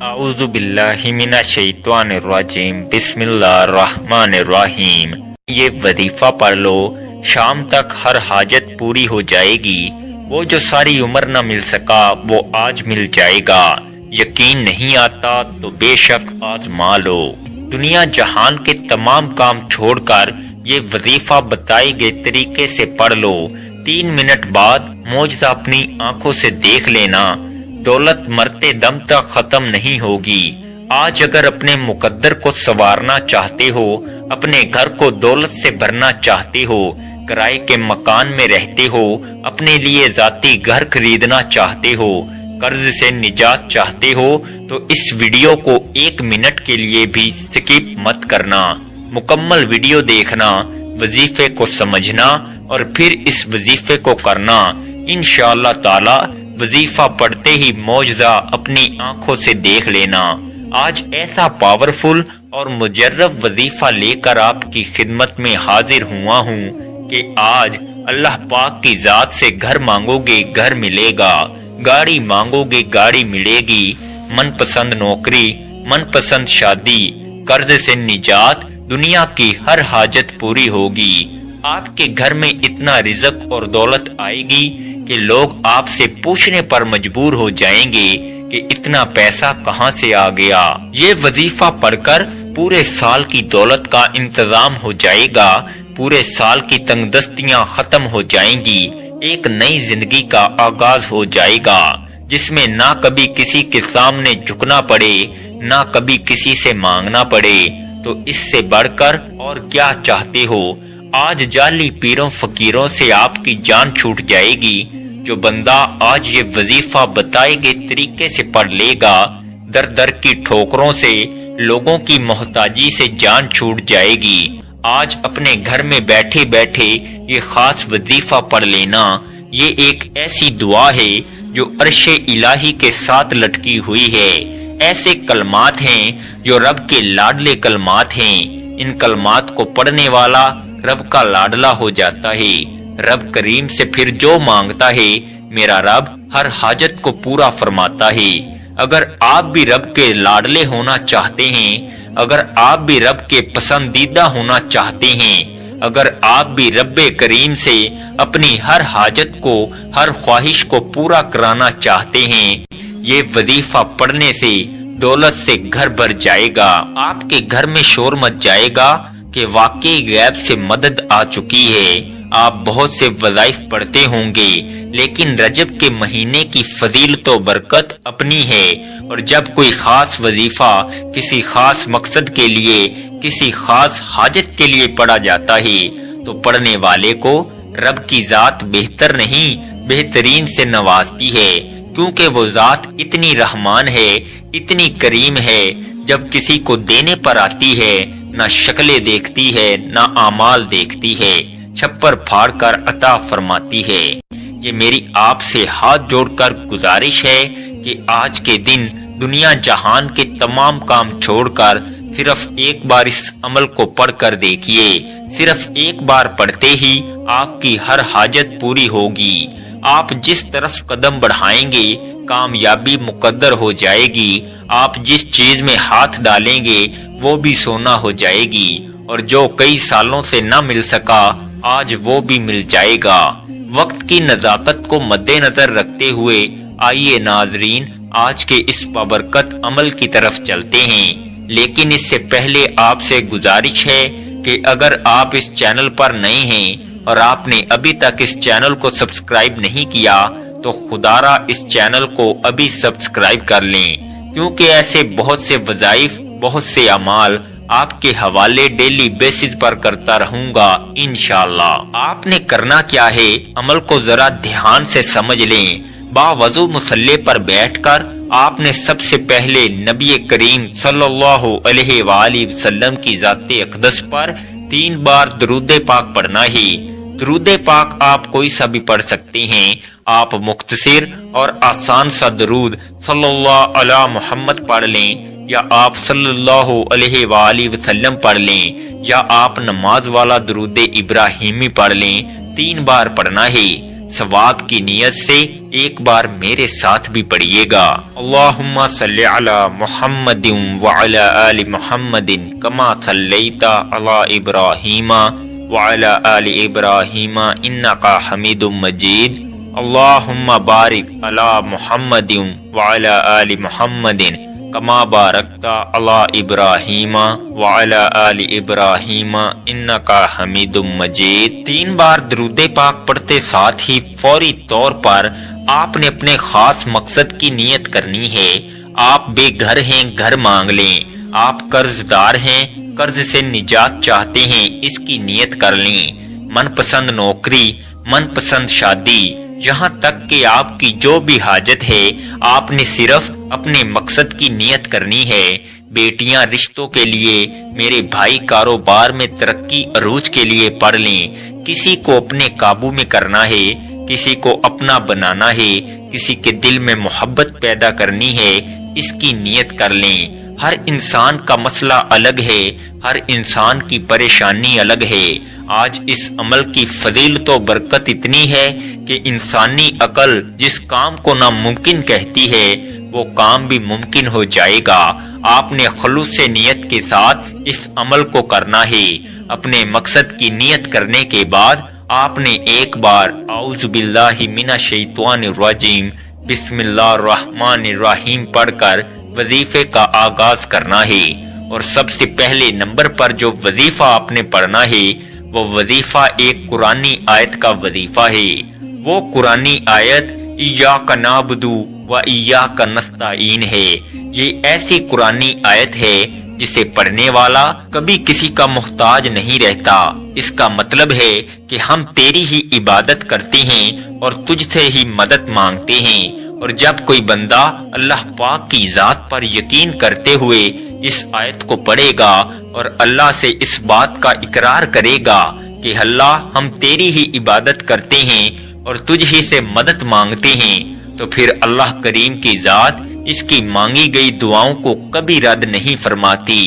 اعوذ باللہ من الشیطان الرجیم بسم اللہ الرحمن الرحیم۔ یہ وظیفہ پڑھ لو، شام تک ہر حاجت پوری ہو جائے گی۔ وہ جو ساری عمر نہ مل سکا وہ آج مل جائے گا۔ یقین نہیں آتا تو بے شک آزما لو۔ دنیا جہان کے تمام کام چھوڑ کر یہ وظیفہ بتائے گئے طریقے سے پڑھ لو۔ 3 منٹ بعد معجزہ اپنی آنکھوں سے دیکھ لینا۔ دولت مرتے دم تک ختم نہیں ہوگی۔ آج اگر اپنے مقدر کو سنوارنا چاہتے ہو، اپنے گھر کو دولت سے بھرنا چاہتے ہو، کرائے کے مکان میں رہتے ہو، اپنے لیے ذاتی گھر خریدنا چاہتے ہو، قرض سے نجات چاہتے ہو، تو اس ویڈیو کو 1 منٹ کے لیے بھی سکپ مت کرنا۔ مکمل ویڈیو دیکھنا، وظیفے کو سمجھنا اور پھر اس وظیفے کو کرنا۔ انشاءاللہ تعالی وظیفہ پڑھتے ہی معجزہ اپنی آنکھوں سے دیکھ لینا۔ آج ایسا پاورفل اور مجرب وظیفہ لے کر آپ کی خدمت میں حاضر ہوا ہوں کہ آج اللہ پاک کی ذات سے گھر مانگو گے گھر ملے گا، گاڑی مانگو گے گاڑی ملے گی، من پسند نوکری، من پسند شادی، قرض سے نجات، دنیا کی ہر حاجت پوری ہوگی۔ آپ کے گھر میں اتنا رزق اور دولت آئے گی کہ لوگ آپ سے پوچھنے پر مجبور ہو جائیں گے کہ اتنا پیسہ کہاں سے آ گیا۔ یہ وظیفہ پڑھ کر پورے سال کی دولت کا انتظام ہو جائے گا، پورے سال کی تنگ دستیاں ختم ہو جائیں گی، ایک نئی زندگی کا آغاز ہو جائے گا جس میں نہ کبھی کسی کے سامنے جھکنا پڑے، نہ کبھی کسی سے مانگنا پڑے۔ تو اس سے بڑھ کر اور کیا چاہتے ہو؟ آج جعلی پیروں فقیروں سے آپ کی جان چھوٹ جائے گی۔ جو بندہ آج یہ وظیفہ بتائے گئے طریقے سے پڑھ لے گا، در در کی ٹھوکروں سے، لوگوں کی محتاجی سے جان چھوٹ جائے گی۔ آج اپنے گھر میں بیٹھے بیٹھے یہ خاص وظیفہ پڑھ لینا۔ یہ ایک ایسی دعا ہے جو عرش الہی کے ساتھ لٹکی ہوئی ہے۔ ایسے کلمات ہیں جو رب کے لاڈلے کلمات ہیں۔ ان کلمات کو پڑھنے والا رب کا لاڈلا ہو جاتا ہے۔ رب کریم سے پھر جو مانگتا ہے میرا رب ہر حاجت کو پورا فرماتا ہے۔ اگر آپ بھی رب کے لاڈلے ہونا چاہتے ہیں، اگر آپ بھی رب کے پسندیدہ ہونا چاہتے ہیں، اگر آپ بھی رب کریم سے اپنی ہر حاجت کو، ہر خواہش کو پورا کرانا چاہتے ہیں، یہ وظیفہ پڑھنے سے دولت سے گھر بھر جائے گا۔ آپ کے گھر میں شور مچ جائے گا کہ واقعی غیب سے مدد آ چکی ہے۔ آپ بہت سے وظائف پڑھتے ہوں گے، لیکن رجب کے مہینے کی فضیلت و برکت اپنی ہے، اور جب کوئی خاص وظیفہ کسی خاص مقصد کے لیے، کسی خاص حاجت کے لیے پڑھا جاتا ہے تو پڑھنے والے کو رب کی ذات بہتر نہیں بہترین سے نوازتی ہے، کیونکہ وہ ذات اتنی رحمان ہے، اتنی کریم ہے، جب کسی کو دینے پر آتی ہے نہ شکلیں دیکھتی ہے نہ اعمال دیکھتی ہے، چھپر پھاڑ کر عطا فرماتی ہے۔ یہ میری آپ سے ہاتھ جوڑ کر گزارش ہے کہ آج کے دن دنیا جہان کے تمام کام چھوڑ کر صرف ایک بار اس عمل کو پڑھ کر دیکھیے۔ صرف ایک بار پڑھتے ہی آپ کی ہر حاجت پوری ہوگی۔ آپ جس طرف قدم بڑھائیں گے کامیابی مقدر ہو جائے گی۔ آپ جس چیز میں ہاتھ ڈالیں گے وہ بھی سونا ہو جائے گی، اور جو کئی سالوں سے نہ مل سکا آج وہ بھی مل جائے گا۔ وقت کی نزاکت کو مد نظر رکھتے ہوئے آئیے ناظرین آج کے اس بابرکت عمل کی طرف چلتے ہیں، لیکن اس سے پہلے آپ سے گزارش ہے کہ اگر آپ اس چینل پر نئے ہیں اور آپ نے ابھی تک اس چینل کو سبسکرائب نہیں کیا تو خدارا اس چینل کو ابھی سبسکرائب کر لیں، کیونکہ ایسے بہت سے وظائف، بہت سے اعمال آپ کے حوالے ڈیلی بیسز پر کرتا رہوں گا انشاءاللہ۔ آپ نے کرنا کیا ہے، عمل کو ذرا دھیان سے سمجھ لیں۔ باوضو مصلی پر بیٹھ کر آپ نے سب سے پہلے نبی کریم صلی اللہ علیہ وآلہ وسلم کی ذات اقدس پر 3 بار درود پاک پڑھنا ہے۔ درود پاک آپ کوئی سا بھی پڑھ سکتے ہیں۔ آپ مختصر اور آسان سا درود صلی اللہ علی محمد پڑھ لیں، یا آپ صلی اللہ علیہ وآلہ وسلم پڑھ لیں، یا آپ نماز والا درود ابراہیمی پڑھ لیں۔ 3 بار پڑھنا ہے۔ ثواب کی نیت سے ایک بار میرے ساتھ بھی پڑھیے گا۔ اللہم صلی علی محمد وعلی آل محمد کما صلیت علی ابراہیم وعلی آل ابراہیم انک حمید مجید۔ اللہم بارک علی محمد وعلی آل محمد کما بارکت علی ابراہیم وعلی آل ابراہیم انک حمید مجید۔ 3 بار درود پاک پڑھتے ساتھ ہی فوری طور پر آپ نے اپنے خاص مقصد کی نیت کرنی ہے۔ آپ بے گھر ہیں، گھر مانگ لیں۔ آپ قرض دار ہیں، قرض سے نجات چاہتے ہیں، اس کی نیت کر لیں۔ من پسند نوکری، من پسند شادی، یہاں تک کہ آپ کی جو بھی حاجت ہے آپ نے صرف اپنے مقصد کی نیت کرنی ہے۔ بیٹیاں رشتوں کے لیے، میرے بھائی کاروبار میں ترقی عروج کے لیے پڑھ لیں۔ کسی کو اپنے قابو میں کرنا ہے، کسی کو اپنا بنانا ہے، کسی کے دل میں محبت پیدا کرنی ہے، اس کی نیت کر لیں۔ ہر انسان کا مسئلہ الگ ہے، ہر انسان کی پریشانی الگ ہے۔ آج اس عمل کی فضیلت و برکت اتنی ہے کہ انسانی عقل جس کام کو ناممکن کہتی ہے وہ کام بھی ممکن ہو جائے گا۔ آپ نے خلوص نیت کے ساتھ اس عمل کو کرنا ہے۔ اپنے مقصد کی نیت کرنے کے بعد آپ نے ایک بار اعوذ باللہ من الشیطان الرجیم بسم اللہ الرحمن الرحیم پڑھ کر وظیفے کا آغاز کرنا ہے۔ اور سب سے پہلے نمبر پر جو وظیفہ آپ نے پڑھنا ہے وہ وظیفہ ایک قرآنی آیت کا وظیفہ ہے۔ وہ قرآنی آیت ایاک نعبد و ایاک نستعین ہے۔ یہ ایسی قرآنی آیت ہے جسے پڑھنے والا کبھی کسی کا محتاج نہیں رہتا۔ اس کا مطلب ہے کہ ہم تیری ہی عبادت کرتے ہیں اور تجھ سے ہی مدد مانگتے ہیں۔ اور جب کوئی بندہ اللہ پاک کی ذات پر یقین کرتے ہوئے اس آیت کو پڑھے گا اور اللہ سے اس بات کا اقرار کرے گا کہ اللہ ہم تیری ہی عبادت کرتے ہیں اور تجھ ہی سے مدد مانگتے ہیں، تو پھر اللہ کریم کی ذات اس کی مانگی گئی دعاؤں کو کبھی رد نہیں فرماتی۔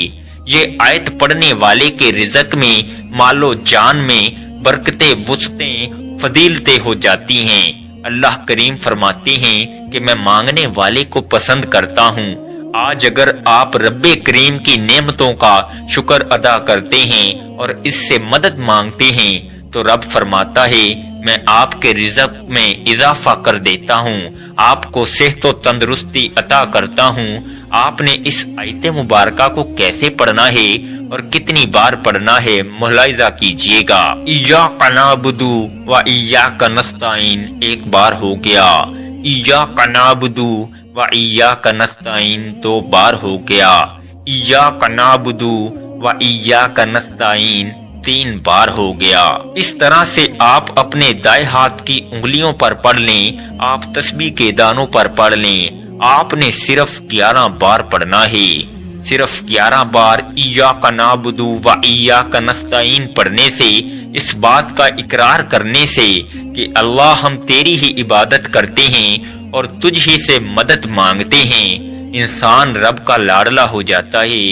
یہ آیت پڑھنے والے کے رزق میں، مال و جان میں برکتیں، وسعتیں، فضیلتیں ہو جاتی ہیں۔ اللہ کریم فرماتے ہیں کہ میں مانگنے والے کو پسند کرتا ہوں۔ آج اگر آپ رب کریم کی نعمتوں کا شکر ادا کرتے ہیں اور اس سے مدد مانگتے ہیں تو رب فرماتا ہے میں آپ کے رزق میں اضافہ کر دیتا ہوں، آپ کو صحت و تندرستی عطا کرتا ہوں۔ آپ نے اس آیت مبارکہ کو کیسے پڑھنا ہے اور کتنی بار پڑھنا ہے ملاحظہ کیجئے گا۔ ایاک نعبد و ایاک نستعین ایک بار ہو گیا، ایاک نعبد و ایاک نستعین 2 بار ہو گیا، ایاک نعبد و ایاک نستعین 3 بار ہو گیا۔ اس طرح سے آپ اپنے دائیں ہاتھ کی انگلیوں پر پڑھ لیں، آپ تسبیح کے دانوں پر پڑھ لیں۔ آپ نے صرف 11 بار پڑھنا ہے۔ صرف 11 بار ایاک نعبد و ایاک نستعین پڑھنے سے، اس بات کا اقرار کرنے سے کہ اللہ ہم تیری ہی عبادت کرتے ہیں اور تجھ ہی سے مدد مانگتے ہیں، انسان رب کا لاڈلا ہو جاتا ہے،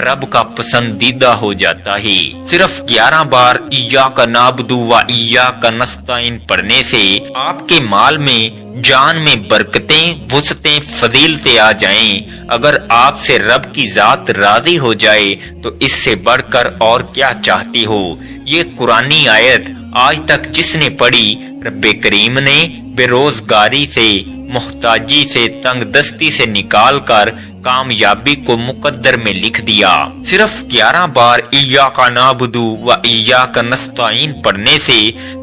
رب کا پسندیدہ ہو جاتا ہے۔ صرف 11 بار ایاک نعبد و ایاک نستعین پڑھنے سے آپ کے مال میں، جان میں برکتیں، وسعتیں، فضیلتیں آ جائیں۔ اگر آپ سے رب کی ذات راضی ہو جائے تو اس سے بڑھ کر اور کیا چاہتے ہو۔ یہ قرآنی آیت آج تک جس نے پڑھی، رب کریم نے بے روزگاری سے، محتاجی سے، تنگ دستی سے نکال کر کامیابی کو مقدر میں لکھ دیا۔ صرف 11 بار ایاک نعبد و ایاک نستعین پڑھنے سے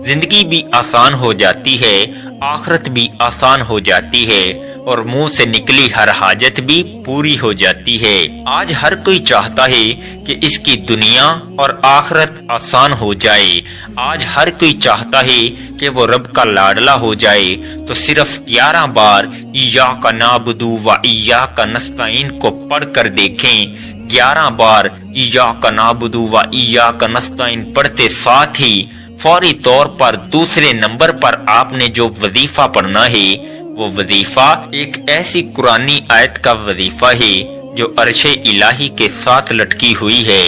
زندگی بھی آسان ہو جاتی ہے، آخرت بھی آسان ہو جاتی ہے اور منہ سے نکلی ہر حاجت بھی پوری ہو جاتی ہے۔ آج ہر کوئی چاہتا ہے کہ اس کی دنیا اور آخرت آسان ہو جائے۔ آج ہر کوئی چاہتا ہے کہ وہ رب کا لاڈلا ہو جائے۔ تو صرف 11 بار ایاک نعبد و ایاک نستعین کو پڑھ کر دیکھیں۔ 11 بار ایاک نعبد و ایاک نستعین پڑھتے ساتھ ہی فوری طور پر دوسرے نمبر پر آپ نے جو وظیفہ پڑھنا ہے وہ وظیفہ ایک ایسی قرآنی آیت کا وظیفہ ہے جو عرش الہی کے ساتھ لٹکی ہوئی ہے،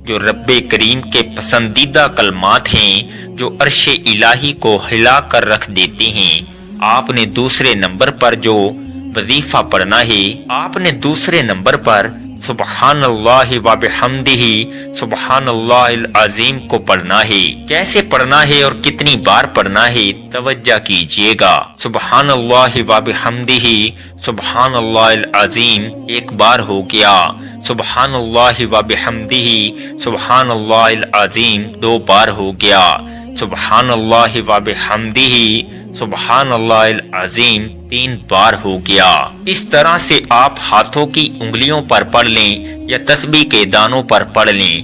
جو رب کریم کے پسندیدہ کلمات ہیں جو عرش الہی کو ہلا کر رکھ دیتے ہیں۔ آپ نے دوسرے نمبر پر جو وظیفہ پڑھنا ہے، آپ نے دوسرے نمبر پر سبحان اللہ و بحمدہ سبحان اللہ العظیم کو پڑھنا ہے۔ کیسے پڑھنا ہے اور کتنی بار پڑھنا ہے توجہ کیجئے گا۔ سبحان اللہ و بحمدہ سبحان اللہ العظیم ایک بار ہو گیا، سبحان اللہ و بحمدہ سبحان اللہ العظیم دو بار ہو گیا، سبحان اللہ و بحمدہ سبحان اللہ العظیم تین بار ہو گیا۔ اس طرح سے آپ ہاتھوں کی انگلیوں پر پڑھ لیں یا تسبیح کے دانوں پر پڑھ لیں۔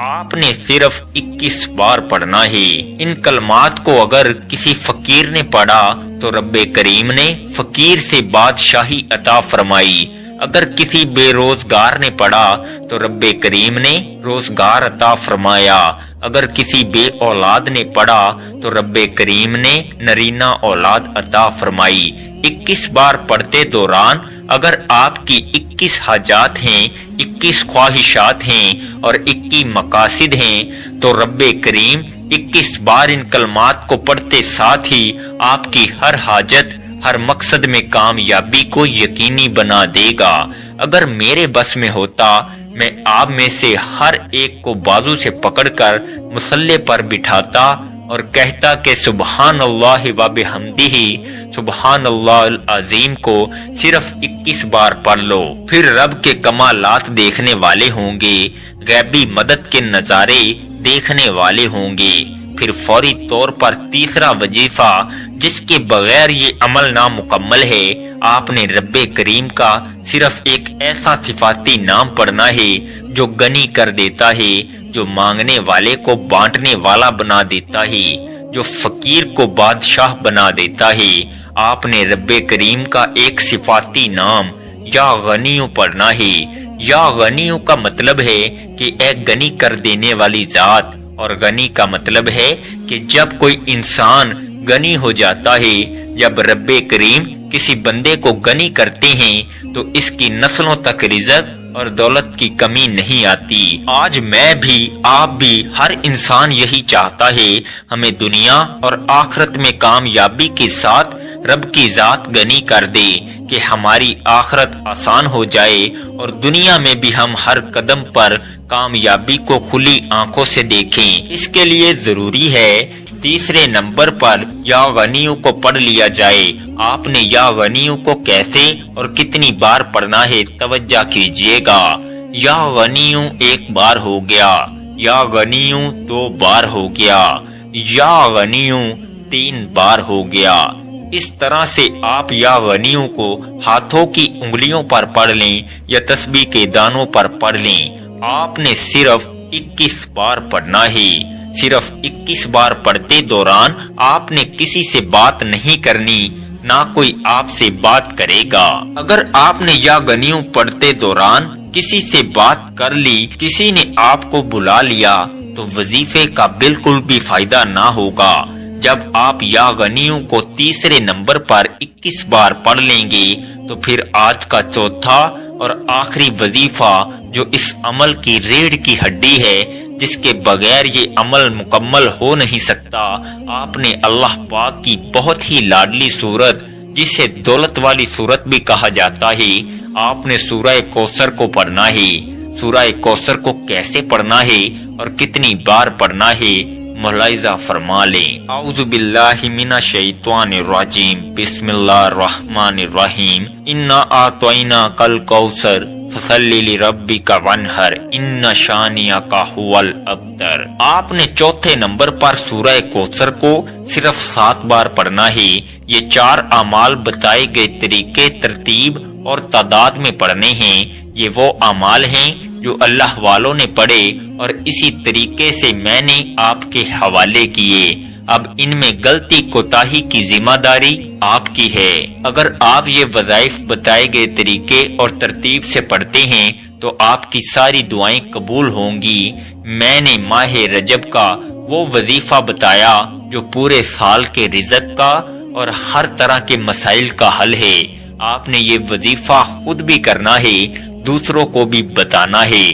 آپ نے صرف 21 بار پڑھنا ہے۔ ان کلمات کو اگر کسی فقیر نے پڑھا تو رب کریم نے فقیر سے بادشاہی عطا فرمائی، اگر کسی بے روزگار نے پڑھا تو رب کریم نے روزگار عطا فرمایا، اگر کسی بے اولاد نے پڑھا تو رب کریم نے نرینہ اولاد عطا فرمائی۔ 21 بار پڑھتے دوران اگر آپ کی 21 حاجات ہیں، 21 خواہشات ہیں اور 21 مقاصد ہیں تو رب کریم 21 بار ان کلمات کو پڑھتے ساتھ ہی آپ کی ہر حاجت، ہر مقصد میں کامیابی کو یقینی بنا دے گا۔ اگر میرے بس میں ہوتا میں آپ میں سے ہر ایک کو بازو سے پکڑ کر مصلے پر بٹھاتا اور کہتا کہ سبحان اللہ و بحمدہ سبحان اللہ العظیم کو صرف 21 بار پڑھ لو، پھر رب کے کمالات دیکھنے والے ہوں گے، غیبی مدد کے نظارے دیکھنے والے ہوں گے۔ پھر فوری طور پر تیسرا وظیفہ جس کے بغیر یہ عمل نامکمل ہے، آپ نے رب کریم کا صرف ایک ایسا صفاتی نام پڑھنا ہے جو غنی کر دیتا ہے، جو مانگنے والے کو بانٹنے والا بنا دیتا ہے، جو فقیر کو بادشاہ بنا دیتا ہے۔ آپ نے رب کریم کا ایک صفاتی نام یا غنیوں پڑھنا ہے۔ یا غنیوں کا مطلب ہے کہ اے غنی کر دینے والی ذات، اور غنی کا مطلب ہے کہ جب کوئی انسان غنی ہو جاتا ہے، جب رب کریم کسی بندے کو غنی کرتے ہیں تو اس کی نسلوں تک رزق اور دولت کی کمی نہیں آتی۔ آج میں بھی، آپ بھی، ہر انسان یہی چاہتا ہے ہمیں دنیا اور آخرت میں کامیابی کے ساتھ رب کی ذات غنی کر دے کہ ہماری آخرت آسان ہو جائے اور دنیا میں بھی ہم ہر قدم پر کامیابی کو کھلی آنکھوں سے دیکھیں۔ اس کے لیے ضروری ہے تیسرے نمبر پر یا غنیوں کو پڑھ لیا جائے۔ آپ نے یا غنیوں کو کیسے اور کتنی بار پڑھنا ہے توجہ کیجئے گا۔ یا غنیوں ایک بار ہو گیا، یا غنیوں دو بار ہو گیا، یا غنیوں تین بار ہو گیا۔ اس طرح سے آپ یا غنیوں کو ہاتھوں کی انگلیوں پر پڑھ لیں یا تسبیح کے دانوں پر پڑھ لیں۔ آپ نے صرف 21 بار پڑھنا ہے۔ صرف 21 بار پڑھتے دوران آپ نے کسی سے بات نہیں کرنی، نہ کوئی آپ سے بات کرے گا۔ اگر آپ نے یا غنیوں پڑھتے دوران کسی سے بات کر لی، کسی نے آپ کو بلا لیا تو وظیفے کا بالکل بھی فائدہ نہ ہوگا۔ جب آپ یا غنیوں کو تیسرے نمبر پر 21 بار پڑھ لیں گے تو پھر آج کا چوتھا اور آخری وظیفہ جو اس عمل کی ریڑھ کی ہڈی ہے، جس کے بغیر یہ عمل مکمل ہو نہیں سکتا، آپ نے اللہ پاک کی بہت ہی لاڈلی سورت جسے دولت والی سورت بھی کہا جاتا ہے، آپ نے سورہ کوثر کو پڑھنا ہے۔ سورہ کوثر کو کیسے پڑھنا ہے اور کتنی بار پڑھنا ہے ملاحظہ فرما لیں۔ اعوذ باللہ من الشیطان الرجیم، بسم اللہ الرحمن الرحیم۔ انا اعطیناک الکوثر فصلی لربک وانحر ان شانئک ھو الابتر۔ آپ نے چوتھے نمبر پر سورہ کوثر کو صرف 7 بار پڑھنا ہے۔ یہ 4 اعمال بتائے گئے طریقے، ترتیب اور تعداد میں پڑھنے ہیں۔ یہ وہ اعمال ہیں جو اللہ والوں نے پڑھے اور اسی طریقے سے میں نے آپ کے حوالے کیے۔ اب ان میں غلطی کوتاہی کی ذمہ داری آپ کی ہے۔ اگر آپ یہ وظائف بتائے گئے طریقے اور ترتیب سے پڑھتے ہیں تو آپ کی ساری دعائیں قبول ہوں گی۔ میں نے ماہ رجب کا وہ وظیفہ بتایا جو پورے سال کے رزق کا اور ہر طرح کے مسائل کا حل ہے۔ آپ نے یہ وظیفہ خود بھی کرنا ہے، دوسروں کو بھی بتانا ہے۔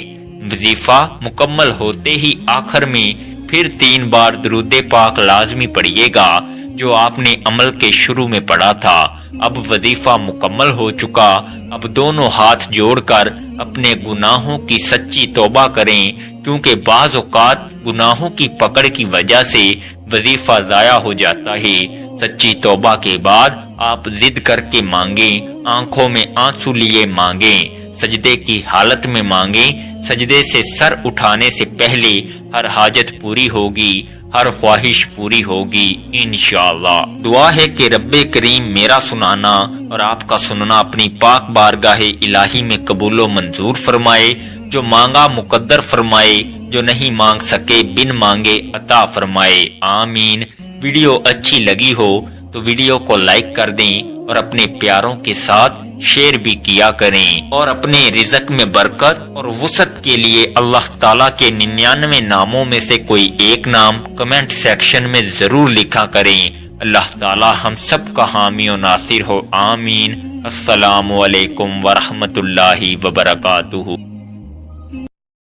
وظیفہ مکمل ہوتے ہی آخر میں پھر 3 بار درود پاک لازمی پڑھیے گا جو آپ نے عمل کے شروع میں پڑھا تھا۔ اب وظیفہ مکمل ہو چکا، اب دونوں ہاتھ جوڑ کر اپنے گناہوں کی سچی توبہ کریں، کیونکہ بعض اوقات گناہوں کی پکڑ کی وجہ سے وظیفہ ضائع ہو جاتا ہے۔ سچی توبہ کے بعد آپ ضد کر کے مانگیں، آنکھوں میں آنسو لیے مانگیں، سجدے کی حالت میں مانگیں۔ سجدے سے سر اٹھانے سے پہلے ہر حاجت پوری ہوگی، ہر خواہش پوری ہوگی انشاءاللہ۔ دعا ہے کہ رب کریم میرا سنانا اور آپ کا سننا اپنی پاک بارگاہ الہی میں قبول و منظور فرمائے، جو مانگا مقدر فرمائے، جو نہیں مانگ سکے بن مانگے عطا فرمائے، آمین۔ ویڈیو اچھی لگی ہو تو ویڈیو کو لائک کر دیں اور اپنے پیاروں کے ساتھ شیئر بھی کیا کریں، اور اپنے رزق میں برکت اور وسعت کے لیے اللہ تعالیٰ کے 99 ناموں میں سے کوئی ایک نام کمنٹ سیکشن میں ضرور لکھا کریں۔ اللہ تعالیٰ ہم سب کا حامی و ناصر ہو، آمین۔ السلام علیکم ورحمۃ اللہ وبرکاتہ۔